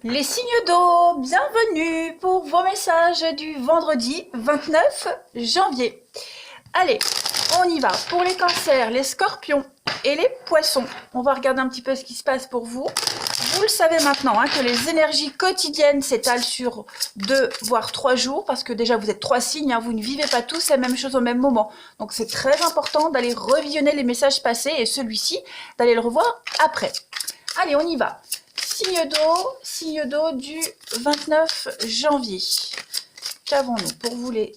Les signes d'eau, bienvenue pour vos messages du vendredi 29 janvier. Allez, on y va. Pour les cancers, les scorpions et les poissons, on va regarder un petit peu ce qui se passe pour vous. Vous le savez maintenant que les énergies quotidiennes s'étalent sur 2 voire 3 jours parce que déjà vous êtes 3 signes, vous ne vivez pas tous la même chose au même moment. Donc c'est très important d'aller revisionner les messages passés et celui-ci, d'aller le revoir après. Allez, on y va. Signe d'eau du 29 janvier. Qu'avons-nous pour vous les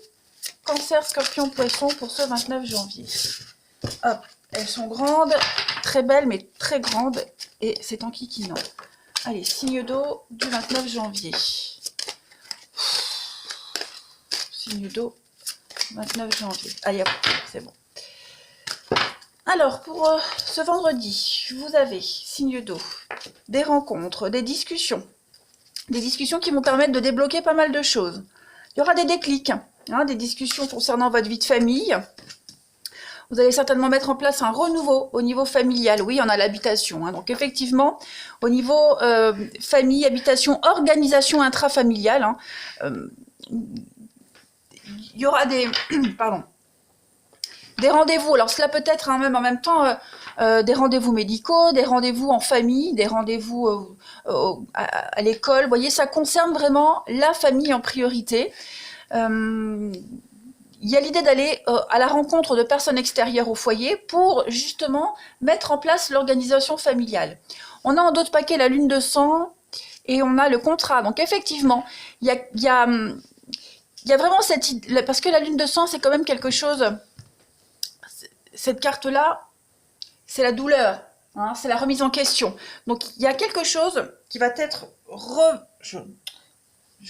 cancers, scorpions, poissons pour ce 29 janvier? Hop, elles sont grandes, très belles mais très grandes et c'est enquiquinant. Allez, signe d'eau du 29 janvier. Signe d'eau 29 janvier. Allez hop, c'est bon. Alors, pour ce vendredi, vous avez, signe d'eau, des rencontres, des discussions qui vont permettre de débloquer pas mal de choses. Il y aura des déclics, des discussions concernant votre vie de famille. Vous allez certainement mettre en place un renouveau au niveau familial. Oui, on a l'habitation. Donc effectivement, au niveau famille, habitation, organisation intrafamiliale, il y aura des... pardon. Des rendez-vous, alors cela peut être même en même temps des rendez-vous médicaux, des rendez-vous en famille, des rendez-vous à l'école. Vous voyez, ça concerne vraiment la famille en priorité. Il y a l'idée d'aller à la rencontre de personnes extérieures au foyer pour justement mettre en place l'organisation familiale. On a en dos de paquet la lune de sang et on a le contrat. Donc effectivement, il y a vraiment cette idée, parce que la lune de sang c'est quand même quelque chose... Cette carte-là, c'est la douleur, c'est la remise en question. Donc, il y a quelque chose qui va être... J'ai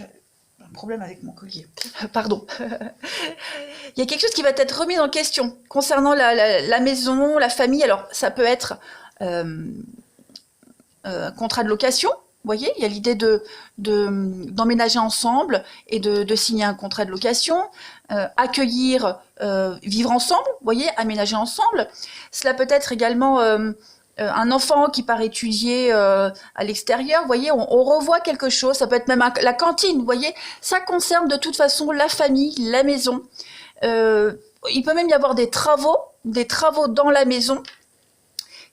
un problème avec mon collier. Pardon. Il y a quelque chose qui va être remis en question concernant la maison, la famille. Alors, ça peut être un contrat de location. Vous voyez, il y a l'idée d'emménager ensemble et de signer un contrat de location, accueillir, vivre ensemble, vous voyez, aménager ensemble. Cela peut être également un enfant qui part étudier à l'extérieur, vous voyez, on revoit quelque chose, ça peut être même la cantine, vous voyez, ça concerne de toute façon la famille, la maison. Il peut même y avoir des travaux dans la maison.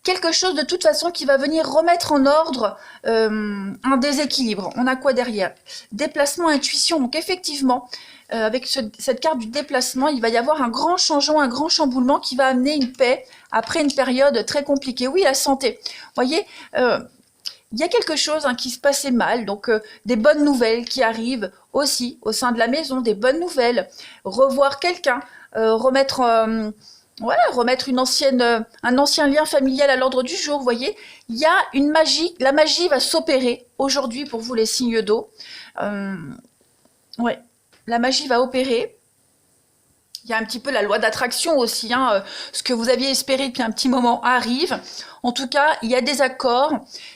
Quelque chose de toute façon qui va venir remettre en ordre un déséquilibre. On a quoi derrière? Déplacement, intuition. Donc effectivement, avec cette carte du déplacement, il va y avoir un grand changement, un grand chamboulement qui va amener une paix après une période très compliquée. Oui, la santé. Vous voyez, il y a quelque chose qui se passait mal, donc des bonnes nouvelles qui arrivent aussi au sein de la maison, des bonnes nouvelles. Revoir quelqu'un, remettre un ancien lien familial à l'ordre du jour, vous voyez. Il y a une magie, la magie va s'opérer aujourd'hui pour vous les signes d'eau. Ouais, la magie va opérer. Il y a un petit peu la loi d'attraction aussi, ce que vous aviez espéré depuis un petit moment arrive. En tout cas, il y a des accords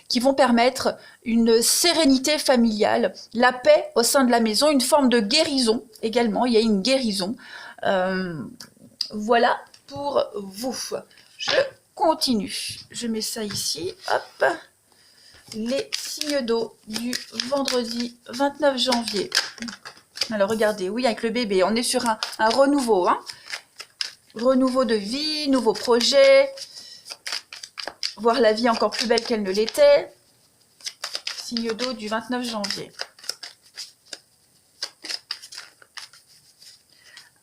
qui vont permettre une sérénité familiale, la paix au sein de la maison, une forme de guérison également, il y a une guérison. Voilà pour vous. Je continue. Je mets ça ici. Hop. Les signes d'eau du vendredi 29 janvier. Alors regardez, oui, avec le bébé, on est sur un renouveau. Renouveau de vie, nouveau projet. Voir la vie encore plus belle qu'elle ne l'était. Signe d'eau du 29 janvier.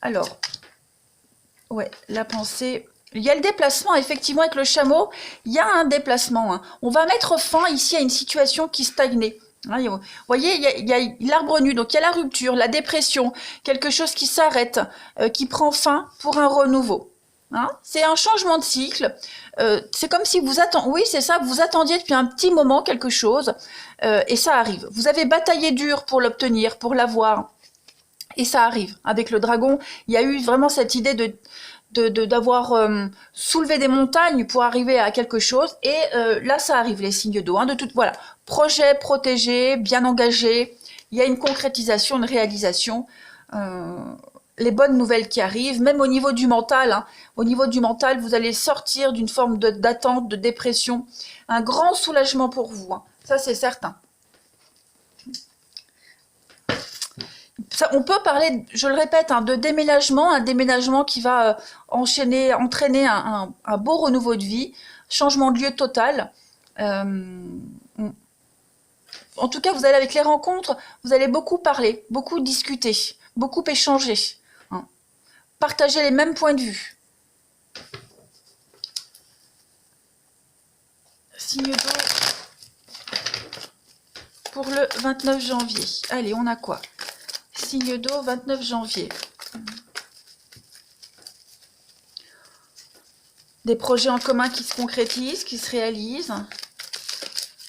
Alors, ouais, la pensée. Il y a le déplacement, effectivement, avec le chameau. Il y a un déplacement. On va mettre fin ici à une situation qui stagnait. Vous voyez, il y a l'arbre nu, donc il y a la rupture, la dépression, quelque chose qui s'arrête, qui prend fin pour un renouveau. C'est un changement de cycle. C'est comme si vous attendiez, oui, c'est ça, vous attendiez depuis un petit moment quelque chose, et ça arrive. Vous avez bataillé dur pour l'obtenir, pour l'avoir. Et ça arrive. Avec le dragon, il y a eu vraiment cette idée d'avoir soulevé des montagnes pour arriver à quelque chose. Et là, ça arrive, les signes d'eau. Voilà. Projet protégé, bien engagé. Il y a une concrétisation, une réalisation. Les bonnes nouvelles qui arrivent, même au niveau du mental. Au niveau du mental, vous allez sortir d'une forme d'attente, de dépression. Un grand soulagement pour vous. Ça, c'est certain. Ça, on peut parler, je le répète, hein, de déménagement, un déménagement qui va entraîner un beau renouveau de vie, changement de lieu total. En tout cas, vous allez avec les rencontres, vous allez beaucoup parler, beaucoup discuter, beaucoup échanger, hein, partager les mêmes points de vue. Signe d'eau pour le 29 janvier. Allez, on a quoi? Signe d'eau, 29 janvier. Des projets en commun qui se concrétisent, qui se réalisent.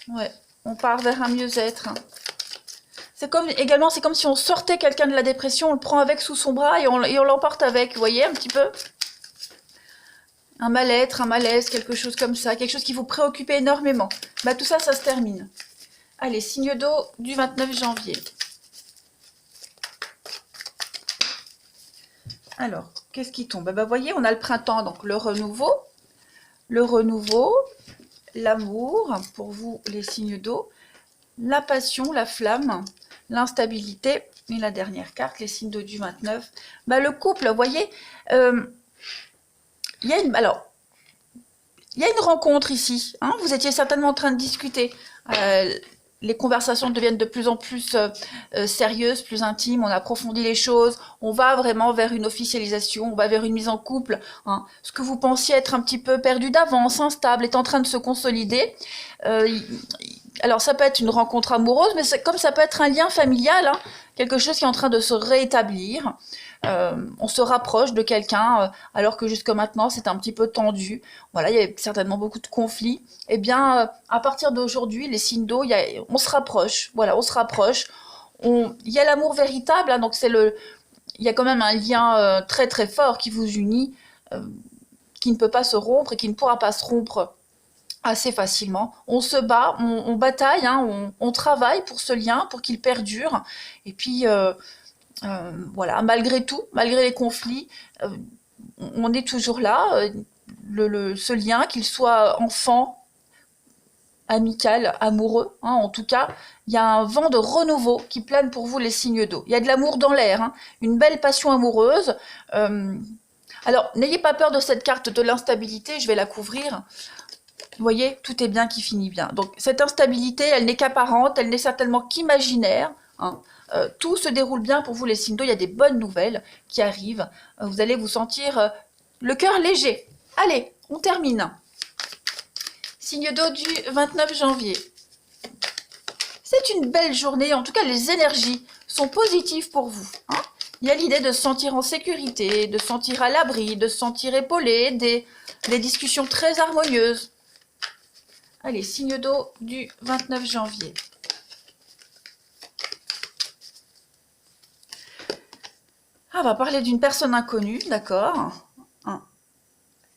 Ouais, on part vers un mieux-être. C'est comme également, c'est comme si on sortait quelqu'un de la dépression, on le prend avec sous son bras et on l'emporte avec, vous voyez un petit peu? Un mal-être, un malaise, quelque chose comme ça, quelque chose qui vous préoccupe énormément. Bah, tout ça, ça se termine. Allez, signe d'eau du 29 janvier. Alors, qu'est-ce qui tombe? Bah, vous voyez, on a le printemps, donc le renouveau, l'amour, pour vous les signes d'eau, la passion, la flamme, l'instabilité, et la dernière carte, les signes d'eau du 29. Bah, le couple, vous voyez, il y a une rencontre ici, hein, vous étiez certainement en train de discuter. Les conversations deviennent de plus en plus sérieuses, plus intimes, on approfondit les choses, on va vraiment vers une officialisation, on va vers une mise en couple. Hein. Ce que vous pensiez être un petit peu perdu d'avance, instable, est en train de se consolider. Alors ça peut être une rencontre amoureuse, mais comme ça peut être un lien familial, hein, quelque chose qui est en train de se rétablir. On se rapproche de quelqu'un alors que jusqu'à maintenant c'est un petit peu tendu. Voilà, il y a certainement beaucoup de conflits. Eh bien, à partir d'aujourd'hui, les signes d'eau, on se rapproche. Voilà, on se rapproche. Il y a l'amour véritable, hein, donc il y a quand même un lien très très fort qui vous unit, qui ne peut pas se rompre et qui ne pourra pas se rompre assez facilement. On se bat, on bataille, hein, on travaille pour ce lien, pour qu'il perdure. Et puis voilà, malgré tout, malgré les conflits, on est toujours là. Ce lien, qu'il soit enfant, amical, amoureux, hein, en tout cas, il y a un vent de renouveau qui plane pour vous les signes d'eau. Il y a de l'amour dans l'air, hein, une belle passion amoureuse. Alors, n'ayez pas peur de cette carte de l'instabilité, je vais la couvrir. Vous voyez, tout est bien qui finit bien. Donc, cette instabilité, elle n'est qu'apparente, elle n'est certainement qu'imaginaire. Hein. Tout se déroule bien pour vous les signes d'eau, il y a des bonnes nouvelles qui arrivent. Vous allez vous sentir le cœur léger. Allez, on termine. Signe d'eau du 29 janvier. C'est une belle journée, en tout cas les énergies sont positives pour vous. Hein. Il y a l'idée de se sentir en sécurité, de se sentir à l'abri, de se sentir épaulé, des discussions très harmonieuses. Allez, signe d'eau du 29 janvier. Ah, on va parler d'une personne inconnue, d'accord.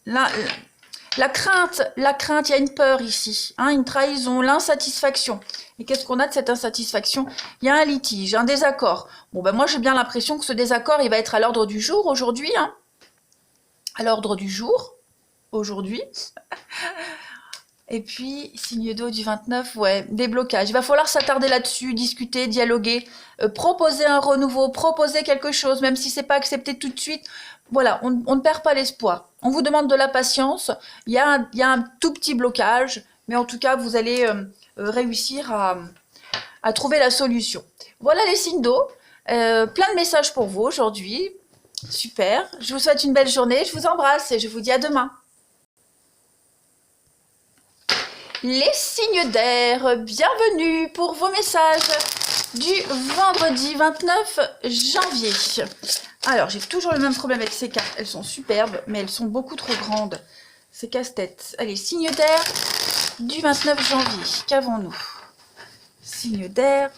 La crainte, il y a une peur ici, hein, une trahison, l'insatisfaction. Et qu'est-ce qu'on a de cette insatisfaction? Il y a un litige, un désaccord. Bon, ben moi j'ai bien l'impression que ce désaccord, il va être à l'ordre du jour aujourd'hui. Hein. À l'ordre du jour, aujourd'hui. Et puis, signe d'eau du 29, ouais, des blocages. Il va falloir s'attarder là-dessus, discuter, dialoguer, proposer un renouveau, proposer quelque chose, même si c'est pas accepté tout de suite. Voilà, on ne perd pas l'espoir. On vous demande de la patience. Il y a un tout petit blocage, mais en tout cas, vous allez réussir à trouver la solution. Voilà les signes d'eau. Plein de messages pour vous aujourd'hui. Super. Je vous souhaite une belle journée. Je vous embrasse et je vous dis à demain. Les signes d'air, bienvenue pour vos messages du vendredi 29 janvier. Alors, j'ai toujours le même problème avec ces cartes. Elles sont superbes, mais elles sont beaucoup trop grandes. C'est casse-tête. Allez, signe d'air du 29 janvier. Qu'avons-nous? Signe d'air,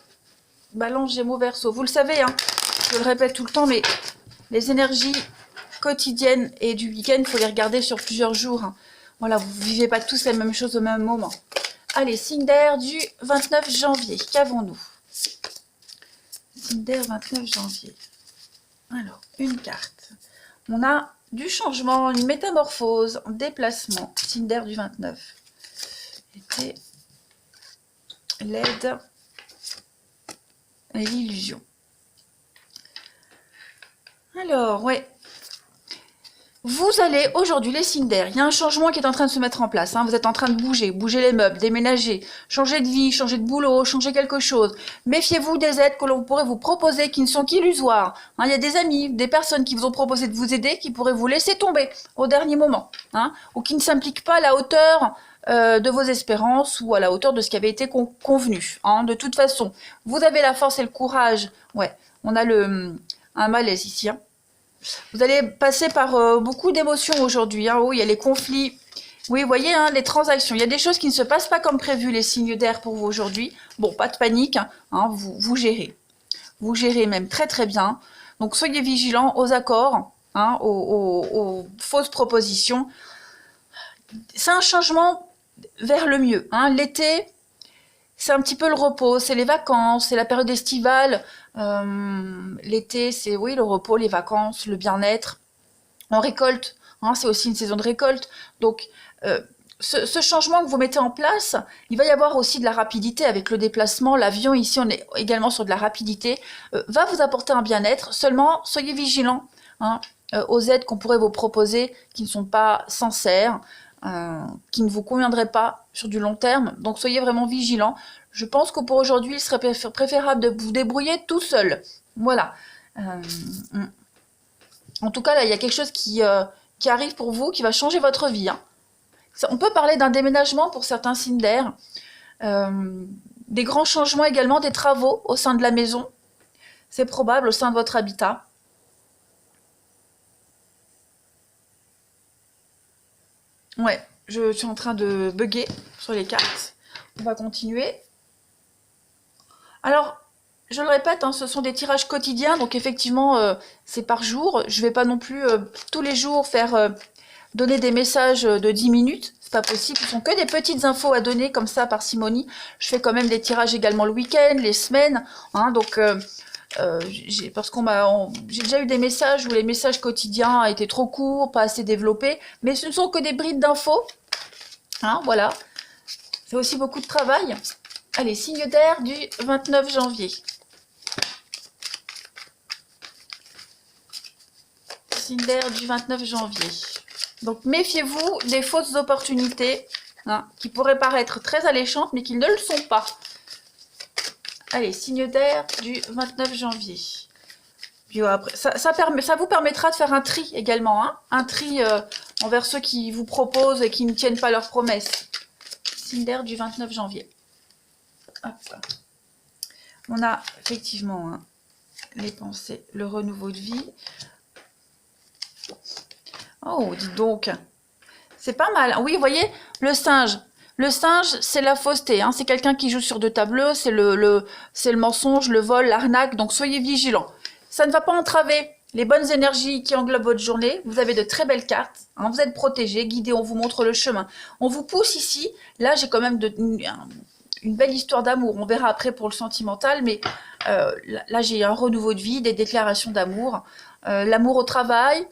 Balance, Gémeaux, Verseau. Vous le savez, hein, je le répète tout le temps, mais les énergies quotidiennes et du week-end, il faut les regarder sur plusieurs jours. Hein. Voilà, vous ne vivez pas tous la même chose au même moment. Allez, signe d'air du 29 janvier. Qu'avons-nous? Signe d'air 29 janvier. Alors, une carte. On a du changement, une métamorphose, un déplacement. Signe d'air du 29. Était l'aide et l'illusion. Alors, ouais. Vous allez aujourd'hui, les signes d'air, il y a un changement qui est en train de se mettre en place. Hein. Vous êtes en train de bouger, bouger les meubles, déménager, changer de vie, changer de boulot, changer quelque chose. Méfiez-vous des aides que l'on pourrait vous proposer qui ne sont qu'illusoires. Hein. Il y a des amis, des personnes qui vous ont proposé de vous aider qui pourraient vous laisser tomber au dernier moment. Hein, ou qui ne s'impliquent pas à la hauteur de vos espérances ou à la hauteur de ce qui avait été convenu. Hein. De toute façon, vous avez la force et le courage. Ouais, on a un malaise ici. Hein. Vous allez passer par beaucoup d'émotions aujourd'hui. Hein. Oh, il y a les conflits. Oui, vous voyez, hein, les transactions. Il y a des choses qui ne se passent pas comme prévu, les signes d'air pour vous aujourd'hui. Bon, pas de panique. Hein, vous gérez. Vous gérez même très très bien. Donc, soyez vigilants aux accords, hein, aux fausses propositions. C'est un changement vers le mieux. Hein. L'été, c'est un petit peu le repos, c'est les vacances, c'est la période estivale. L'été, c'est oui le repos, les vacances, le bien-être. On récolte, hein, c'est aussi une saison de récolte. Donc, ce changement que vous mettez en place, il va y avoir aussi de la rapidité avec le déplacement. L'avion, ici, on est également sur de la rapidité, va vous apporter un bien-être. Seulement, soyez vigilants hein, aux aides qu'on pourrait vous proposer qui ne sont pas sincères, qui ne vous conviendraient pas sur du long terme. Donc, soyez vraiment vigilants. Je pense que pour aujourd'hui, il serait préférable de vous débrouiller tout seul. Voilà. En tout cas, là, il y a quelque chose qui arrive pour vous, qui va changer votre vie. Hein. On peut parler d'un déménagement pour certains signes d'air. Des grands changements également, des travaux au sein de la maison. C'est probable au sein de votre habitat. Ouais, je suis en train de bugger sur les cartes. On va continuer. Alors, je le répète, hein, ce sont des tirages quotidiens, donc effectivement, c'est par jour. Je ne vais pas non plus tous les jours faire donner des messages de 10 minutes. C'est pas possible. Ce sont que des petites infos à donner comme ça par Simonie. Je fais quand même des tirages également le week-end, les semaines. Hein, donc, parce j'ai déjà eu des messages où les messages quotidiens étaient trop courts, pas assez développés. Mais ce ne sont que des brides d'infos. Hein, voilà. C'est aussi beaucoup de travail. Allez, signe d'air du 29 janvier. Signe d'air du 29 janvier. Donc, méfiez-vous des fausses opportunités hein, qui pourraient paraître très alléchantes, mais qui ne le sont pas. Allez, signe d'air du 29 janvier. Puis après, ça vous permettra de faire un tri également. Hein, un tri envers ceux qui vous proposent et qui ne tiennent pas leurs promesses. Signe d'air du 29 janvier. Hop. On a effectivement hein, les pensées, le renouveau de vie. Oh, dites donc, c'est pas mal. Oui, vous voyez, le singe. Le singe, c'est la fausseté. Hein. C'est quelqu'un qui joue sur deux tableaux. C'est le mensonge, le vol, l'arnaque. Donc, soyez vigilants. Ça ne va pas entraver les bonnes énergies qui englobent votre journée. Vous avez de très belles cartes. Hein. Vous êtes protégés, guidés. On vous montre le chemin. On vous pousse ici. Là, j'ai quand même une belle histoire d'amour. On verra après pour le sentimental. Mais là, j'ai un renouveau de vie, des déclarations d'amour. L'amour au travail.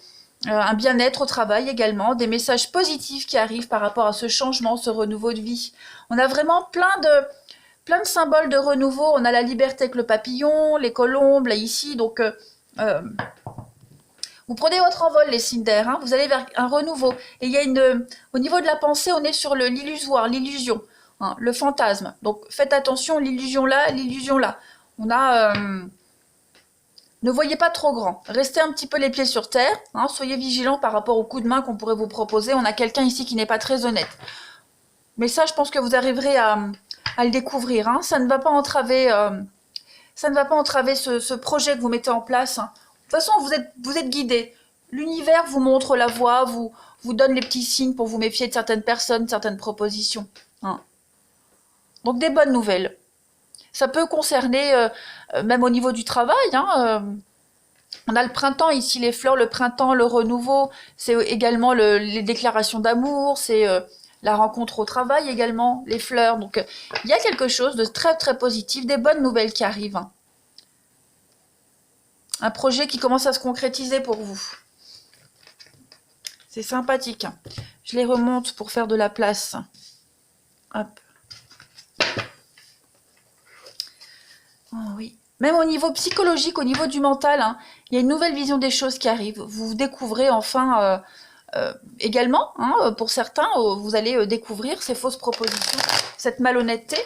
Un bien-être au travail également, des messages positifs qui arrivent par rapport à ce changement, ce renouveau de vie. On a vraiment plein de symboles de renouveau. On a la liberté avec le papillon, les colombes, là ici. Donc, vous prenez votre envol, les signes d'air. Hein, vous allez vers un renouveau. Et il y a au niveau de la pensée, on est sur l'illusoire, l'illusion, hein, le fantasme. Donc, faites attention, l'illusion là, l'illusion là. On a... Ne voyez pas trop grand. Restez un petit peu les pieds sur terre. Hein, soyez vigilants par rapport au coup de main qu'on pourrait vous proposer. On a quelqu'un ici qui n'est pas très honnête. Mais ça, je pense que vous arriverez à le découvrir. Hein. Ça ne va pas entraver, ce projet que vous mettez en place. Hein. De toute façon, vous êtes guidés. L'univers vous montre la voie, vous donne les petits signes pour vous méfier de certaines personnes, certaines propositions. Hein. Donc des bonnes nouvelles. Ça peut concerner, même au niveau du travail, hein, on a le printemps ici, les fleurs, le printemps, le renouveau, c'est également les déclarations d'amour, c'est la rencontre au travail également, les fleurs. Donc, il y a quelque chose de très très positif, des bonnes nouvelles qui arrivent. Hein. Un projet qui commence à se concrétiser pour vous. C'est sympathique. Je les remonte pour faire de la place. Hop. Oh oui. même au niveau psychologique, au niveau du mental, hein, il y a une nouvelle vision des choses qui arrive. Vous découvrez enfin également, hein, pour certains, vous allez découvrir ces fausses propositions, cette malhonnêteté.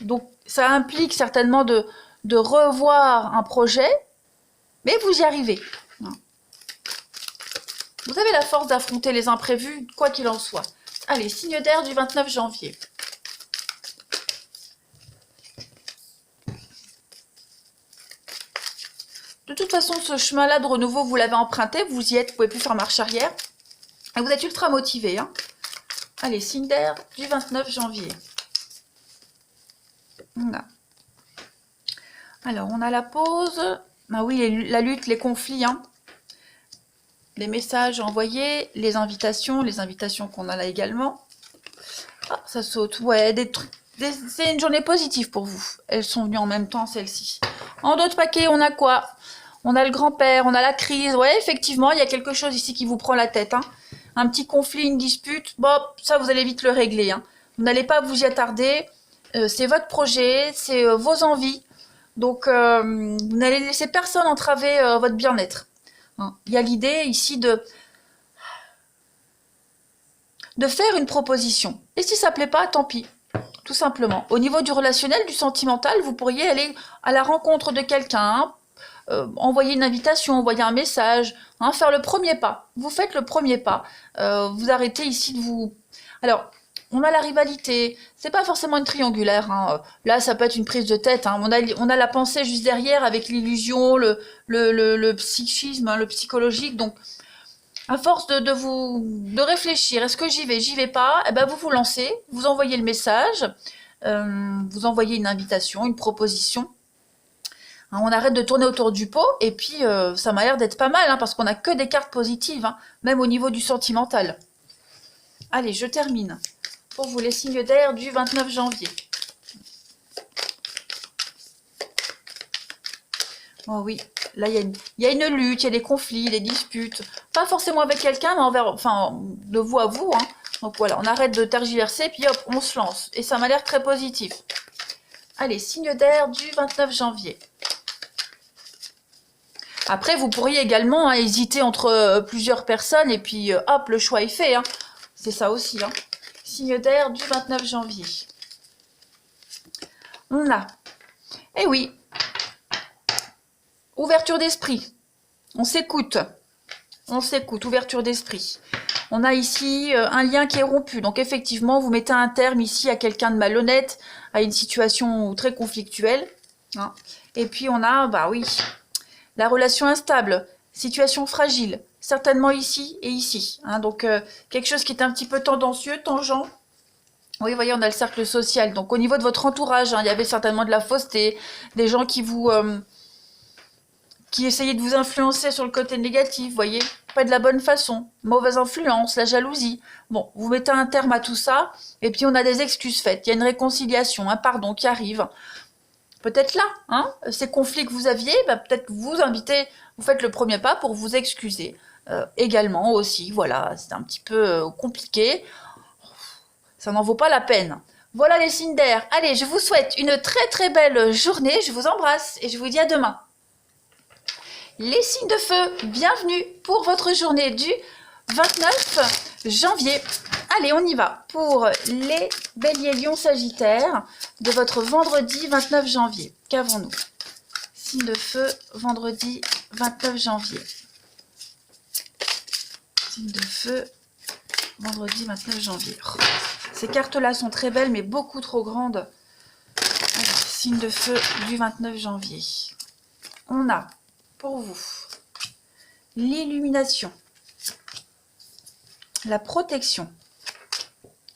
Donc ça implique certainement de revoir un projet, mais vous y arrivez. Vous avez la force d'affronter les imprévus, quoi qu'il en soit. Allez, signe d'air du 29 janvier. De toute façon, ce chemin-là de renouveau, vous l'avez emprunté, vous y êtes, vous pouvez plus faire marche arrière. Et vous êtes ultra motivé. Hein. Allez, signe d'air du 29 janvier. Voilà. Alors, on a la pause. Ah oui, la lutte, les conflits. Hein. Les messages envoyés, les invitations qu'on a là également. Ah, ça saute. Ouais, des trucs. C'est une journée positive pour vous. Elles sont venues en même temps, celles-ci. En d'autres paquets, on a quoi? On a le grand-père, on a la crise. Ouais, effectivement, il y a quelque chose ici qui vous prend la tête. Hein. Un petit conflit, une dispute. Bon, ça, vous allez vite le régler. Hein. Vous n'allez pas vous y attarder. C'est votre projet, c'est vos envies. Donc, vous n'allez laisser personne entraver votre bien-être. Hein. Il y a l'idée ici de faire une proposition. Et si ça ne plaît pas, tant pis. Tout simplement. Au niveau du relationnel, du sentimental, vous pourriez aller à la rencontre de quelqu'un, envoyer une invitation, envoyer un message, hein, faire le premier pas. Vous faites le premier pas. Vous arrêtez ici de vous... Alors, on a la rivalité. C'est pas forcément une triangulaire. Hein. Là, ça peut être une prise de tête. Hein. On a la pensée juste derrière avec l'illusion, le psychisme, hein, le psychologique. Donc, à force de réfléchir, est-ce que j'y vais pas, eh ben vous lancez, vous envoyez le message, vous envoyez une invitation, une proposition. Hein, on arrête de tourner autour du pot, et puis ça m'a l'air d'être pas mal, hein, parce qu'on n'a que des cartes positives, hein, même au niveau du sentimental. Allez, je termine. Pour vous, les signes d'air du 29 janvier. Oh oui, là il y a une lutte, il y a des conflits, des disputes. Pas forcément avec quelqu'un, mais de vous à vous. Hein. Donc voilà, on arrête de tergiverser, puis hop, on se lance. Et ça m'a l'air très positif. Allez, signe d'air du 29 janvier. Après, vous pourriez également hésiter entre plusieurs personnes, et puis hop, le choix est fait. Hein. C'est ça aussi. Hein. Signe d'air du 29 janvier. On a. Eh oui. Ouverture d'esprit. On s'écoute. On s'écoute. Ouverture d'esprit. On a ici un lien qui est rompu. Donc effectivement, vous mettez un terme ici à quelqu'un de malhonnête, à une situation très conflictuelle. Hein. Et puis on a, bah oui, la relation instable, situation fragile. Certainement ici et ici. Hein. Donc quelque chose qui est un petit peu tendancieux, tangent. Oui, vous voyez, on a le cercle social. Donc au niveau de votre entourage, hein, il y avait certainement de la fausseté, des gens qui vous... qui essayaient de vous influencer sur le côté négatif, vous voyez, pas de la bonne façon, mauvaise influence, la jalousie. Bon, vous mettez un terme à tout ça, et puis on a des excuses faites, il y a une réconciliation, un pardon qui arrive. Peut-être là, hein, ces conflits que vous aviez, bah, peut-être vous invitez, vous faites le premier pas pour vous excuser. Également aussi, voilà, c'est un petit peu compliqué, ça n'en vaut pas la peine. Voilà les signes d'air. Allez, je vous souhaite une très très belle journée, je vous embrasse et je vous dis à demain. Les signes de feu, bienvenue pour votre journée du 29 janvier. Allez, on y va pour les béliers, lions, sagittaires de votre vendredi 29 janvier. Qu'avons-nous? Signe de feu, vendredi 29 janvier. Signe de feu, vendredi 29 janvier. Oh, ces cartes-là sont très belles, mais beaucoup trop grandes. Alors, signe de feu du 29 janvier. On a pour vous l'illumination, la protection,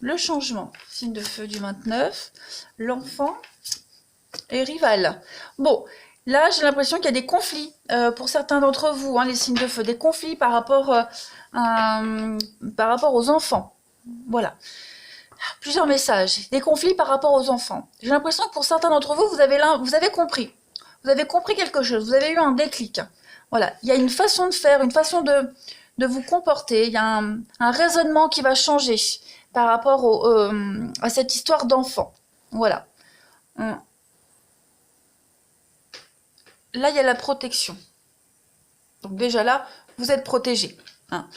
le changement, signe de feu du 29, l'enfant et rival. Bon, là j'ai l'impression qu'il y a des conflits pour certains d'entre vous, hein, les signes de feu, des conflits par rapport aux enfants. Voilà. Plusieurs messages, des conflits par rapport aux enfants. J'ai l'impression que pour certains d'entre vous, vous avez compris. Vous avez compris quelque chose, vous avez eu un déclic. Voilà, il y a une façon de faire, une façon de vous comporter, il y a un raisonnement qui va changer par rapport à cette histoire d'enfant. Voilà. là, il y a la protection. Donc déjà là, vous êtes protégé. Hein.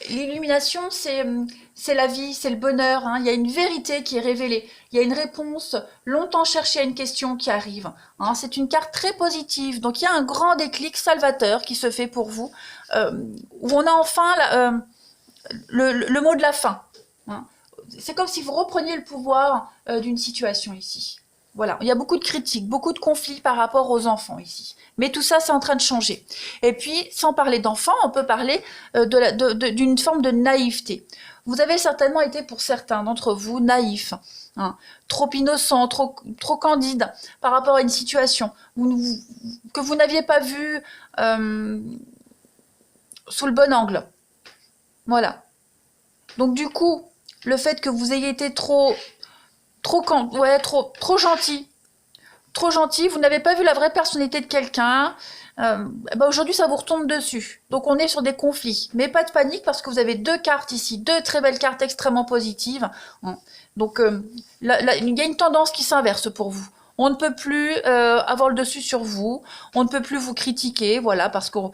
L'illumination, c'est la vie, c'est le bonheur. Hein. Il y a une vérité qui est révélée. Il y a une réponse longtemps cherchée à une question qui arrive. Hein. C'est une carte très positive. Donc il y a un grand déclic salvateur qui se fait pour vous, où on a enfin le mot de la fin. Hein. C'est comme si vous repreniez le pouvoir d'une situation ici. Voilà, il y a beaucoup de critiques, beaucoup de conflits par rapport aux enfants ici. Mais tout ça, c'est en train de changer. Et puis, sans parler d'enfants, on peut parler d'une forme de naïveté. Vous avez certainement été, pour certains d'entre vous, naïfs, hein, trop innocents, trop candides par rapport à une situation que vous n'aviez pas vue sous le bon angle. Voilà. Donc du coup, le fait que vous ayez été trop gentil, vous n'avez pas vu la vraie personnalité de quelqu'un, aujourd'hui ça vous retombe dessus. Donc on est sur des conflits. Mais pas de panique parce que vous avez deux cartes ici, deux très belles cartes extrêmement positives. Donc il y a une tendance qui s'inverse pour vous. On ne peut plus avoir le dessus sur vous, on ne peut plus vous critiquer, voilà, parce qu'on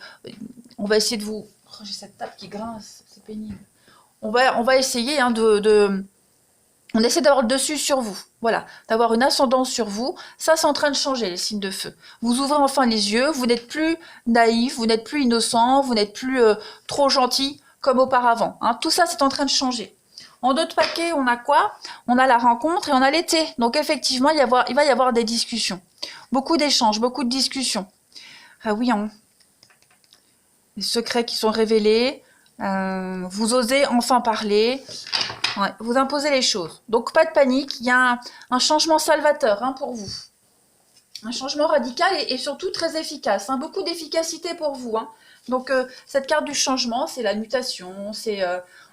va essayer de vous... Oh, j'ai cette table qui grince, c'est pénible. On va essayer on essaie d'avoir le dessus sur vous, voilà, d'avoir une ascendance sur vous. Ça, c'est en train de changer, les signes de feu. Vous ouvrez enfin les yeux, vous n'êtes plus naïf, vous n'êtes plus innocent, vous n'êtes plus trop gentil comme auparavant. Hein. Tout ça, c'est en train de changer. En d'autres paquets, on a quoi? On a la rencontre et on a l'été. Donc effectivement, il va y avoir des discussions. Beaucoup d'échanges, beaucoup de discussions. Ah oui, hein. Les secrets qui sont révélés. Vous osez enfin parler. Ouais, vous imposez les choses. Donc pas de panique, il y a un changement salvateur pour vous. Un changement radical et surtout très efficace. Beaucoup d'efficacité pour vous. Donc cette carte du changement, c'est la mutation, c'est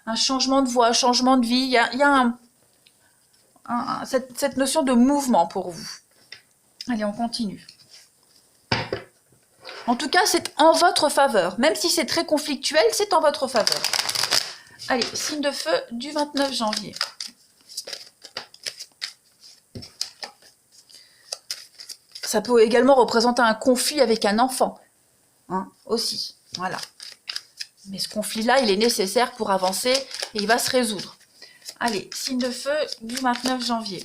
un changement de voie, un changement de vie. Il y a cette notion de mouvement pour vous. Allez, on continue. En tout cas, c'est en votre faveur. Même si c'est très conflictuel, c'est en votre faveur. Allez, signe de feu du 29 janvier. Ça peut également représenter un conflit avec un enfant. Aussi, voilà. Mais ce conflit-là, il est nécessaire pour avancer et il va se résoudre. Allez, signe de feu du 29 janvier.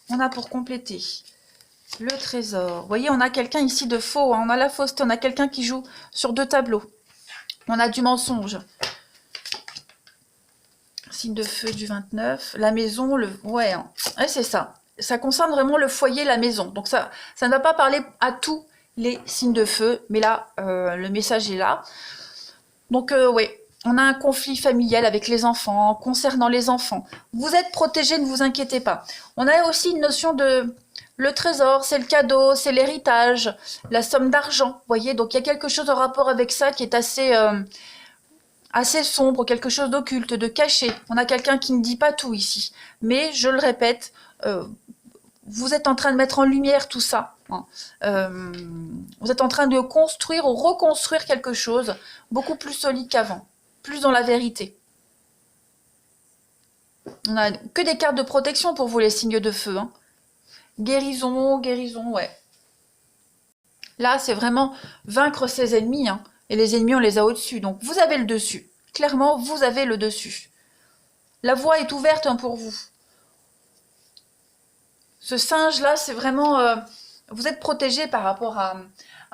On a pour compléter le trésor. Vous voyez, on a quelqu'un ici de faux. On a la fausseté, on a quelqu'un qui joue sur deux tableaux. On a du mensonge. Signe de feu du 29. La maison, ouais, c'est ça. Ça concerne vraiment le foyer, la maison. Donc ça ne va pas parler à tous les signes de feu. Mais là, le message est là. Donc, oui, on a un conflit familial avec les enfants, concernant les enfants. Vous êtes protégés, ne vous inquiétez pas. On a aussi une notion de... Le trésor, c'est le cadeau, c'est l'héritage, la somme d'argent. Vous voyez, donc il y a quelque chose en rapport avec ça qui est assez sombre, quelque chose d'occulte, de caché. On a quelqu'un qui ne dit pas tout ici. Mais, je le répète, vous êtes en train de mettre en lumière tout ça. Vous êtes en train de construire ou reconstruire quelque chose beaucoup plus solide qu'avant, plus dans la vérité. On n'a que des cartes de protection pour vous, les signes de feu. Guérison, ouais. Là, c'est vraiment vaincre ses ennemis. Et les ennemis, on les a au-dessus. Donc, vous avez le dessus. Clairement, vous avez le dessus. La voie est ouverte pour vous. Ce singe-là, c'est vraiment... vous êtes protégé par rapport à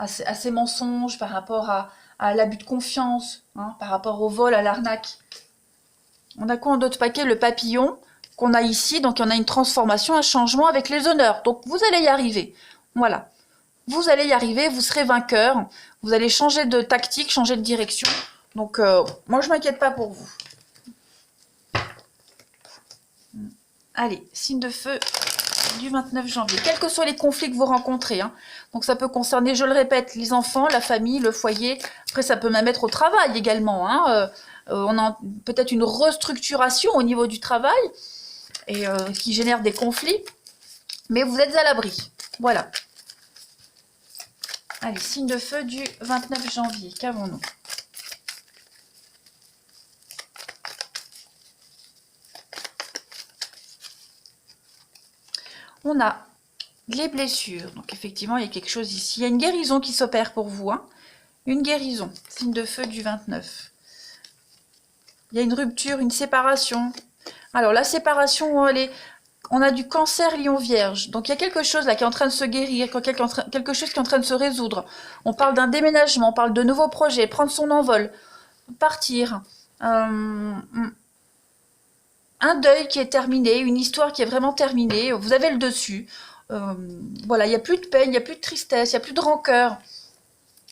ces mensonges, par rapport à l'abus de confiance, par rapport au vol, à l'arnaque. On a quoi en d'autres paquets? Le papillon qu'on a ici. Donc, on a une transformation, un changement avec les honneurs. Donc, vous allez y arriver. Voilà. Vous allez y arriver, vous serez vainqueur. Vous allez changer de tactique, changer de direction. Donc, moi, je ne m'inquiète pas pour vous. Allez, signe de feu du 29 janvier. Quels que soient les conflits que vous rencontrez. Donc, ça peut concerner, je le répète, les enfants, la famille, le foyer. Après, ça peut même être au travail également. On a peut-être une restructuration au niveau du travail et qui génère des conflits. Mais vous êtes à l'abri. Voilà. Allez, signe de feu du 29 janvier. Qu'avons-nous? On a les blessures. Donc effectivement, il y a quelque chose ici. Il y a une guérison qui s'opère pour vous. Hein. Une guérison. Signe de feu du 29. Il y a une rupture, une séparation. Alors la séparation, on a du cancer lion vierge. Donc il y a quelque chose là qui est en train de se guérir, quelque chose qui est en train de se résoudre. On parle d'un déménagement, on parle de nouveaux projets, prendre son envol, partir. Un deuil qui est terminé, une histoire qui est vraiment terminée. Vous avez le dessus. Voilà, il n'y a plus de peine, il n'y a plus de tristesse, il n'y a plus de rancœur.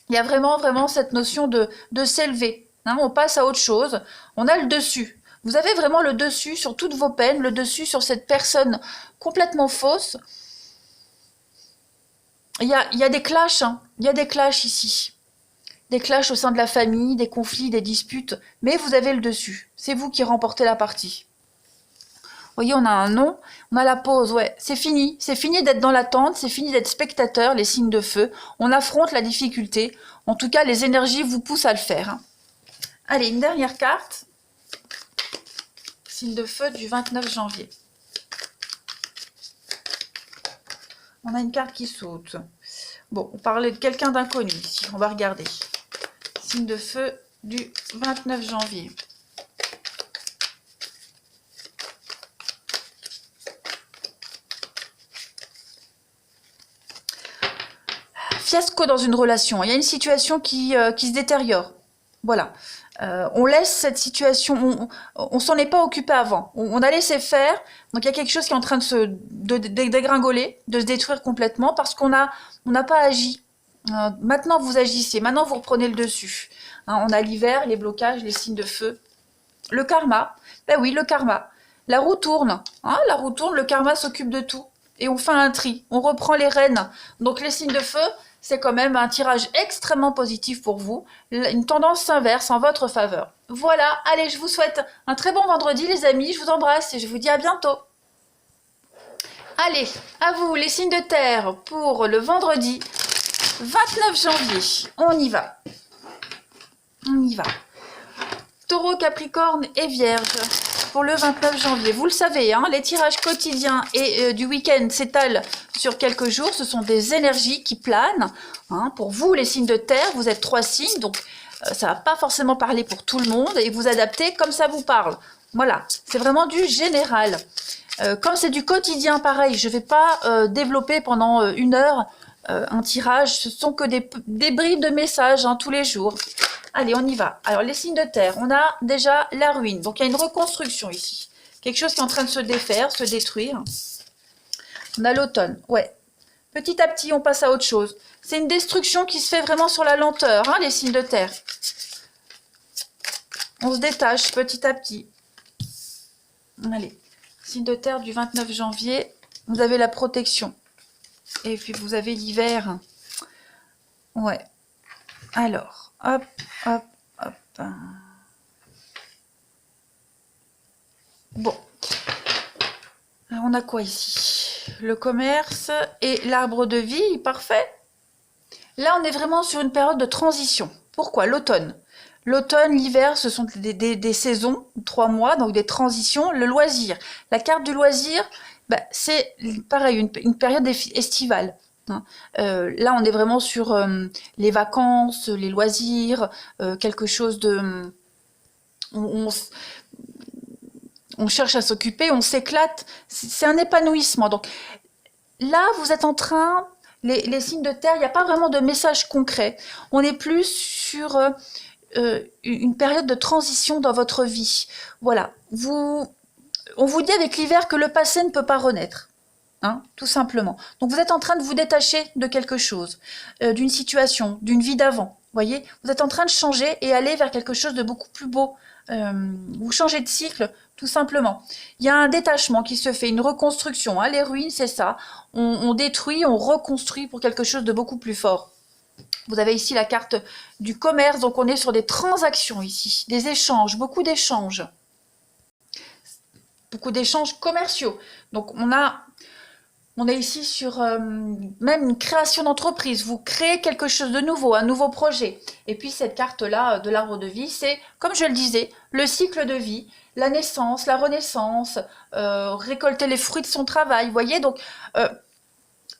Il y a vraiment cette notion de s'élever. Hein, on passe à autre chose. On a le dessus. Vous avez vraiment le dessus sur toutes vos peines, le dessus sur cette personne complètement fausse. Il y a des clashs, hein. Il y a des clashs ici. Des clashs au sein de la famille, des conflits, des disputes. Mais vous avez le dessus. C'est vous qui remportez la partie. Vous voyez, on a un non, on a la pause, ouais, c'est fini d'être dans l'attente, c'est fini d'être spectateur, les signes de feu, on affronte la difficulté, en tout cas les énergies vous poussent à le faire. Hein. Allez, une dernière carte, signe de feu du 29 janvier. On a une carte qui saute. Bon, on parlait de quelqu'un d'inconnu ici, on va regarder. Signe de feu du 29 janvier. Fiasco dans une relation, il y a une situation qui se détériore. Voilà. On laisse cette situation, on s'en est pas occupé avant. On a laissé faire, donc il y a quelque chose qui est en train de dégringoler, de se détruire complètement parce qu'on n'a pas agi. Maintenant vous agissez, maintenant vous reprenez le dessus. Hein, on a l'hiver, les blocages, les signes de feu. Le karma, ben oui, le karma. La roue tourne, hein, la roue tourne, le karma s'occupe de tout. Et on fait un tri, on reprend les rênes. Donc les signes de feu, c'est quand même un tirage extrêmement positif pour vous, une tendance s'inverse en votre faveur. Voilà, allez, je vous souhaite un très bon vendredi les amis, je vous embrasse et je vous dis à bientôt. Allez, à vous les signes de terre pour le vendredi 29 janvier, on y va. On y va. Taureau, Capricorne et Vierge pour le 29 janvier. Vous le savez, hein, les tirages quotidiens et du week-end s'étalent sur quelques jours. Ce sont des énergies qui planent. Hein. Pour vous, les signes de terre, vous êtes 3 signes, donc ça ne va pas forcément parler pour tout le monde et vous adaptez comme ça vous parle. Voilà, c'est vraiment du général. Comme c'est du quotidien, pareil, je ne vais pas développer pendant 1 heure un tirage. Ce sont que des bribes de messages hein, tous les jours. Allez, on y va. Alors, les signes de terre, on a déjà la ruine. Donc, il y a une reconstruction ici. Quelque chose qui est en train de se défaire, se détruire. On a l'automne, ouais. Petit à petit, on passe à autre chose. C'est une destruction qui se fait vraiment sur la lenteur, hein, les signes de terre. On se détache petit à petit. Allez, signe de terre du 29 janvier, vous avez la protection. Et puis, vous avez l'hiver. Ouais. Alors, hop, hop, hop. Bon. Alors, on a quoi ici? Le commerce et l'arbre de vie, parfait. Là, on est vraiment sur une période de transition. Pourquoi? L'automne. L'automne, l'hiver, ce sont des saisons, 3 mois, donc des transitions. Le loisir. La carte du loisir, bah, c'est pareil, une période estivale. Hein. Là, on est vraiment sur les vacances, les loisirs, quelque chose de... On cherche à s'occuper, on s'éclate. C'est un épanouissement. Donc là, vous êtes en train... Les signes de terre, il n'y a pas vraiment de message concret. On est plus sur une période de transition dans votre vie. Voilà. On vous dit avec l'hiver que le passé ne peut pas renaître. Hein, tout simplement. Donc vous êtes en train de vous détacher de quelque chose, d'une situation, d'une vie d'avant. Voyez, vous êtes en train de changer et aller vers quelque chose de beaucoup plus beau. Vous changez de cycle, tout simplement. Il y a un détachement qui se fait, une reconstruction. Hein, les ruines, c'est ça. On détruit, on reconstruit pour quelque chose de beaucoup plus fort. Vous avez ici la carte du commerce, donc on est sur des transactions ici, des échanges, beaucoup d'échanges. Beaucoup d'échanges commerciaux. Donc on On est ici sur même une création d'entreprise. Vous créez quelque chose de nouveau, un nouveau projet. Et puis cette carte-là de l'arbre de vie, c'est, comme je le disais, le cycle de vie, la naissance, la renaissance, récolter les fruits de son travail. Vous voyez, donc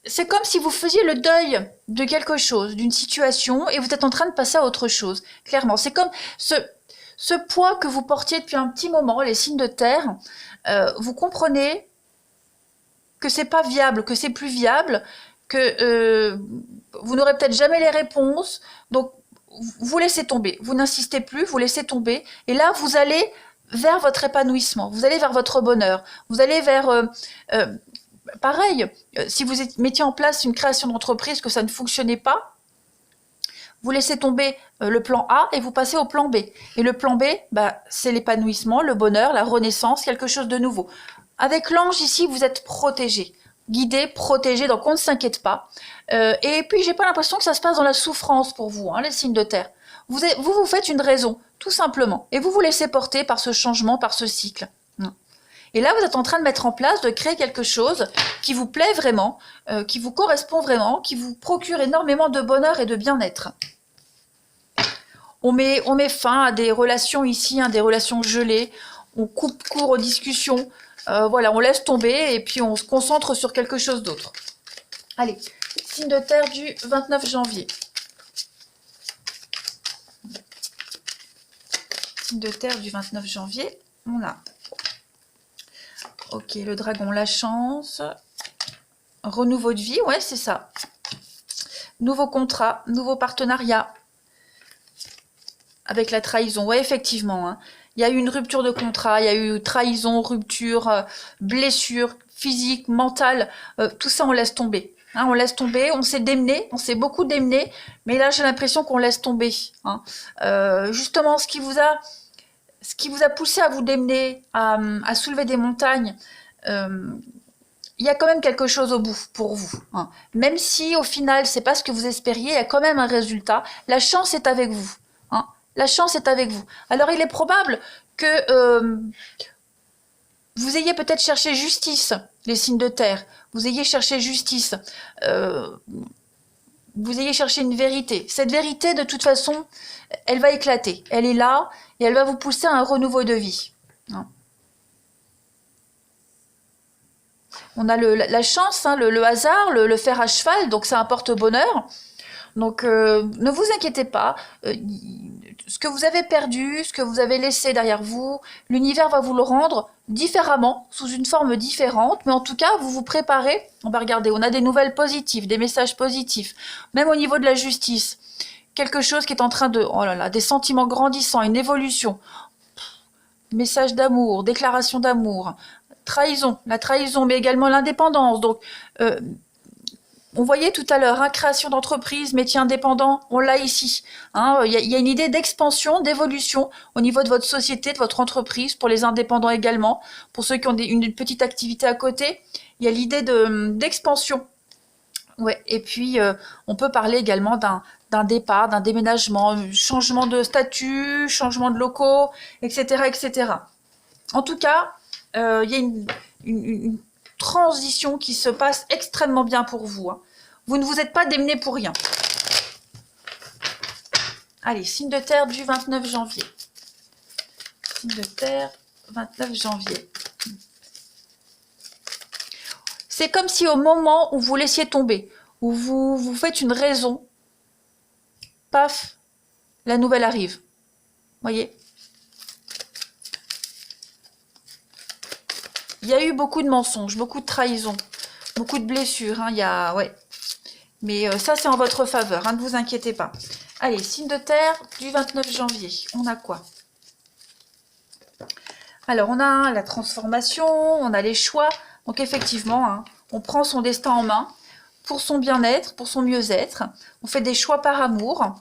c'est comme si vous faisiez le deuil de quelque chose, d'une situation, et vous êtes en train de passer à autre chose. Clairement, c'est comme ce poids que vous portiez depuis un petit moment, les signes de terre. Vous comprenez que c'est pas viable, que c'est plus viable, que vous n'aurez peut-être jamais les réponses, donc vous laissez tomber, vous n'insistez plus, vous laissez tomber, et là vous allez vers votre épanouissement, vous allez vers votre bonheur, vous allez vers pareil, si vous mettiez en place une création d'entreprise que ça ne fonctionnait pas, vous laissez tomber le plan A et vous passez au plan B. Et le plan B, bah, c'est l'épanouissement, le bonheur, la renaissance, quelque chose de nouveau. Avec l'ange ici, vous êtes protégé, guidé, protégé, donc on ne s'inquiète pas. Et puis, j'ai pas l'impression que ça se passe dans la souffrance pour vous, hein, les signes de terre. Vous faites une raison, tout simplement. Et vous vous laissez porter par ce changement, par ce cycle. Et là, vous êtes en train de mettre en place, de créer quelque chose qui vous plaît vraiment, qui vous correspond vraiment, qui vous procure énormément de bonheur et de bien-être. On met fin à des relations ici, hein, des relations gelées. On coupe court aux discussions. Voilà, on laisse tomber et puis on se concentre sur quelque chose d'autre. Allez, signe de terre du 29 janvier. Signe de terre du 29 janvier, on a... Ok, le dragon, la chance. Renouveau de vie, ouais, c'est ça. Nouveau contrat, nouveau partenariat. Avec la trahison, ouais, effectivement. Hein. Il y a eu une rupture de contrat, il y a eu trahison, rupture, blessure physique, mentale. Tout ça, on laisse tomber. Hein, on laisse tomber, on s'est démené, on s'est beaucoup démené. Mais là, j'ai l'impression qu'on laisse tomber. Hein. Justement, ce qui vous a poussé à vous démener, à soulever des montagnes, il y a quand même quelque chose au bout pour vous. Hein. Même si au final, c'est pas ce que vous espériez, il y a quand même un résultat. La chance est avec vous. Hein. La chance est avec vous. Alors il est probable que vous ayez peut-être cherché justice, les signes de terre. Vous ayez cherché justice. Vous ayez cherché une vérité. Cette vérité, de toute façon, elle va éclater. Elle est là et elle va vous pousser à un renouveau de vie. Hein. On a la chance, hein, le hasard, le fer à cheval, donc ça apporte bonheur. Donc ne vous inquiétez pas. Ce que vous avez perdu, ce que vous avez laissé derrière vous, l'univers va vous le rendre différemment, sous une forme différente. Mais en tout cas, vous vous préparez. On va regarder, on a des nouvelles positives, des messages positifs. Même au niveau de la justice. Quelque chose qui est en train de... Oh là là, des sentiments grandissants, une évolution. Message d'amour, déclaration d'amour. Trahison, la trahison, mais également l'indépendance. Donc, on voyait tout à l'heure, hein, création d'entreprise, métier indépendant, on l'a ici. Hein, y a une idée d'expansion, d'évolution au niveau de votre société, de votre entreprise, pour les indépendants également. Pour ceux qui ont une petite activité à côté, il y a l'idée d'expansion. Ouais. Et puis, on peut parler également d'un départ, d'un déménagement, changement de statut, changement de locaux, etc., etc. En tout cas, il y a une transition qui se passe extrêmement bien pour vous. Hein. Vous ne vous êtes pas démené pour rien. Allez, signe de terre du 29 janvier. Signe de terre, 29 janvier. C'est comme si au moment où vous laissiez tomber, où vous faites une raison, paf, la nouvelle arrive. Voyez ? Il y a eu beaucoup de mensonges, beaucoup de trahisons, beaucoup de blessures. Hein, ouais. Mais ça, c'est en votre faveur. Hein, ne vous inquiétez pas. Allez, signe de terre du 29 janvier. On a quoi? Alors, on a la transformation, on a les choix. Donc, effectivement, hein, on prend son destin en main pour son bien-être, pour son mieux-être. On fait des choix par amour.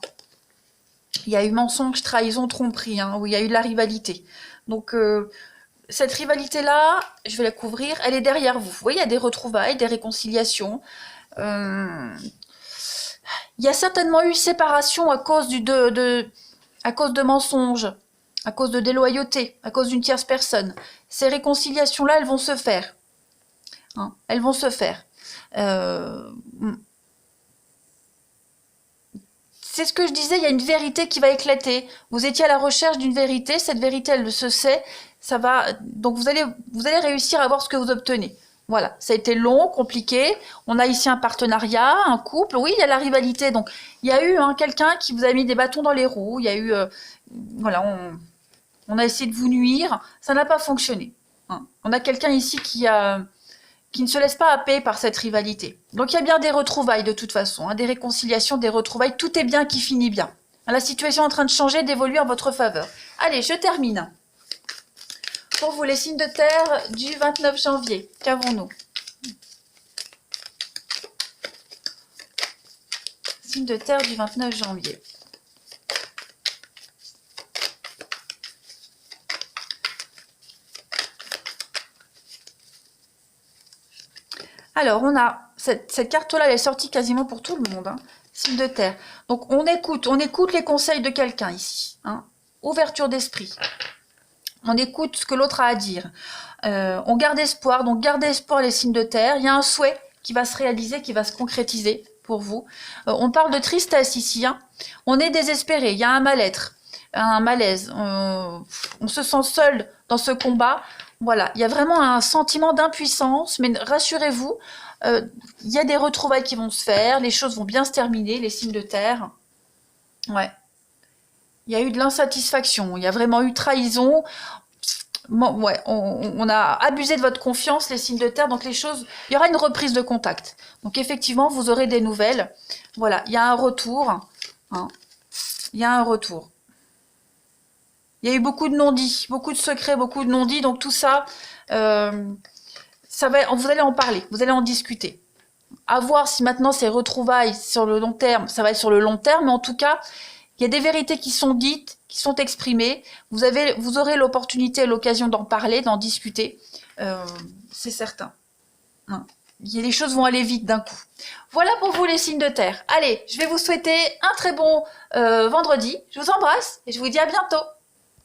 Il y a eu mensonge, trahison, tromperie, hein, où il y a eu de la rivalité. Donc... cette rivalité-là, je vais la couvrir, elle est derrière vous. Vous voyez, il y a des retrouvailles, des réconciliations. Il y a certainement eu séparation à cause à cause de mensonges, à cause de déloyauté, à cause d'une tierce personne. Ces réconciliations-là, elles vont se faire. Hein, elles vont se faire. Euh, c'est ce que je disais, il y a une vérité qui va éclater. Vous étiez à la recherche d'une vérité, cette vérité, elle se sait, ça va. Donc vous allez réussir à voir ce que vous obtenez. Voilà, ça a été long, compliqué. On a ici un partenariat, un couple. Oui, il y a la rivalité. Donc il y a eu quelqu'un qui vous a mis des bâtons dans les roues. Il y a eu, voilà, on a essayé de vous nuire. Ça n'a pas fonctionné. Hein. On a quelqu'un ici qui ne se laisse pas happer par cette rivalité. Donc il y a bien des retrouvailles de toute façon, hein, des réconciliations, des retrouvailles, tout est bien qui finit bien. La situation est en train de changer, d'évoluer en votre faveur. Allez, je termine. Pour vous, les signes de terre du 29 janvier, qu'avons-nous? Signes de terre du 29 janvier. Alors, on a cette carte-là, elle est sortie quasiment pour tout le monde. Hein. Signe de terre. Donc, on écoute les conseils de quelqu'un ici. Hein. Ouverture d'esprit. On écoute ce que l'autre a à dire. On garde espoir. Donc, gardez espoir les signes de terre. Il y a un souhait qui va se réaliser, qui va se concrétiser pour vous. On parle de tristesse ici. Hein. On est désespéré. Il y a un mal-être, un malaise. On se sent seul dans ce combat. Voilà, il y a vraiment un sentiment d'impuissance, mais rassurez-vous, il y a des retrouvailles qui vont se faire, les choses vont bien se terminer, les signes de terre. Ouais. Il y a eu de l'insatisfaction, il y a vraiment eu trahison. Bon, ouais, on a abusé de votre confiance, les signes de terre, donc les choses, il y aura une reprise de contact. Donc effectivement, vous aurez des nouvelles. Voilà, il y a un retour. Hein. Il y a un retour. Il y a eu beaucoup de non-dits, beaucoup de secrets, beaucoup de non-dits. Donc tout ça, vous allez en parler, vous allez en discuter. À voir si maintenant ces retrouvailles sur le long terme, ça va être sur le long terme, mais en tout cas, il y a des vérités qui sont dites, qui sont exprimées. Vous aurez l'opportunité et l'occasion d'en parler, d'en discuter. C'est certain. Hein. Les choses vont aller vite d'un coup. Voilà pour vous les signes de terre. Allez, je vais vous souhaiter un très bon vendredi. Je vous embrasse et je vous dis à bientôt.